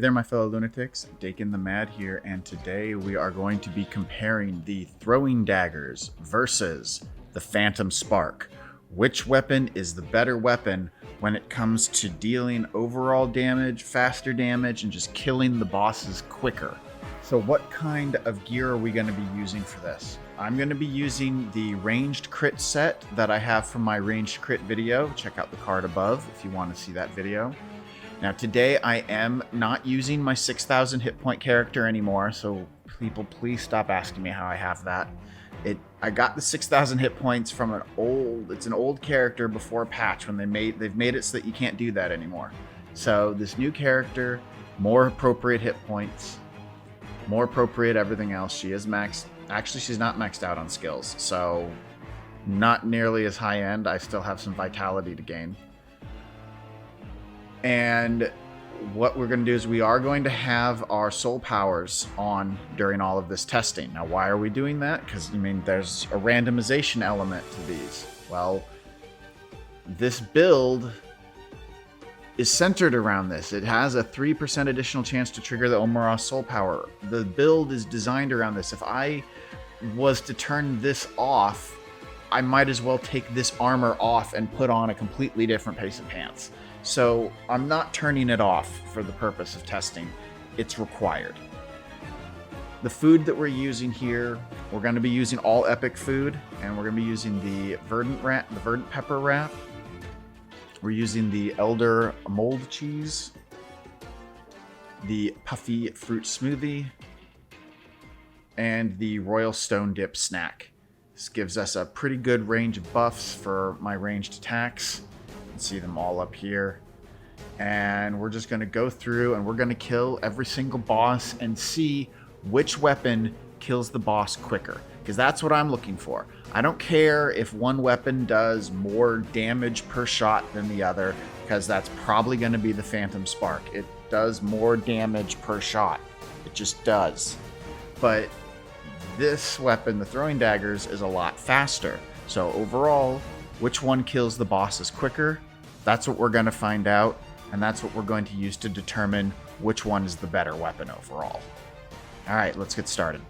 there, my fellow lunatics. Dakon the Mad here, and today we are going to be comparing the Throwing Daggers versus the Phantom Spark. Which weapon is the better weapon when it comes to dealing overall damage, faster damage, and just killing the bosses quicker? So what kind of gear are we going to be using for this? I'm going to be using the ranged crit set that I have from my ranged crit video. Check out the card above if you want to see that video. Now today I am not using my 6,000 hit point character anymore, so people please stop asking me how I have that. I got the 6,000 hit points from it's an old character before a patch when they've made it so that you can't do that anymore. So this new character, more appropriate hit points, more appropriate everything else. She is maxed. Actually, she's not maxed out on skills, so not nearly as high end. I still have some vitality to gain. And what we're going to do is we are going to have our soul powers on during all of this testing. Now, why are we doing that? Because, there's a randomization element to these. Well, this build is centered around this. It has a 3% additional chance to trigger the Omara soul power. The build is designed around this. If I was to turn this off, I might as well take this armor off and put on a completely different pace of pants. So I'm not turning it off for the purpose of testing. It's required. The food that we're using here, we're going to be using all epic food, and we're going to be using the verdant pepper wrap. We're using the elder mold cheese, the puffy fruit smoothie, and the royal stone dip snack. This gives us a pretty good range of buffs for my ranged attacks. You can see them all up here. And we're just going to go through and we're going to kill every single boss and see which weapon kills the boss quicker. Because that's what I'm looking for. I don't care if one weapon does more damage per shot than the other, because that's probably going to be the Phantom Spark. It does more damage per shot. It just does. But this weapon, the Throwing Daggers, is a lot faster. So overall, which one kills the bosses quicker? That's what we're going to find out, and that's what we're going to use to determine which one is the better weapon overall. All right, let's get started.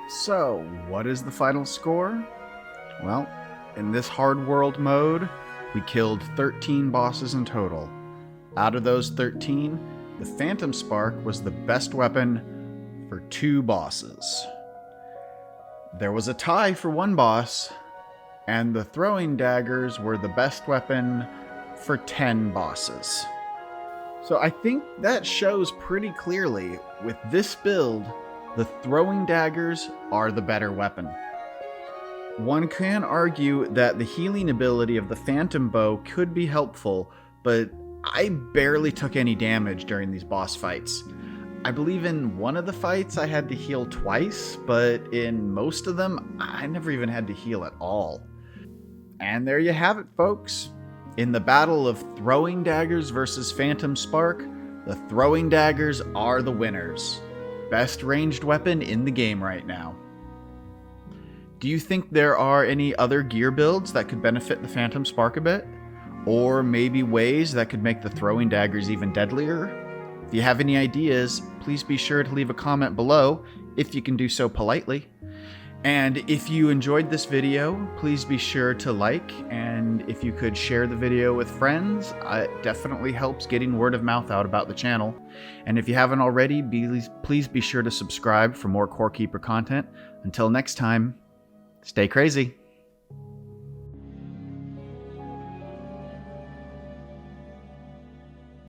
So, what is the final score? Well, in this hard world mode, we killed 13 bosses in total. Out of those 13, the Phantom Spark was the best weapon for 2 bosses. There was a tie for 1 boss, and the Throwing Daggers were the best weapon for 10 bosses. So I think that shows pretty clearly, with this build, the Throwing Daggers are the better weapon. One can argue that the healing ability of the Phantom Bow could be helpful, but I barely took any damage during these boss fights. I believe in one of the fights I had to heal twice, but in most of them, I never even had to heal at all. And there you have it, folks. In the battle of Throwing Daggers versus Phantom Spark, the Throwing Daggers are the winners. Best ranged weapon in the game right now. Do you think there are any other gear builds that could benefit the Phantom Spark a bit? Or maybe ways that could make the Throwing Daggers even deadlier? If you have any ideas, please be sure to leave a comment below, if you can do so politely. And if you enjoyed this video, please be sure to like, and if you could share the video with friends, it definitely helps getting word of mouth out about the channel. And if you haven't already, please be sure to subscribe for more Corekeeper content. Until next time, stay crazy.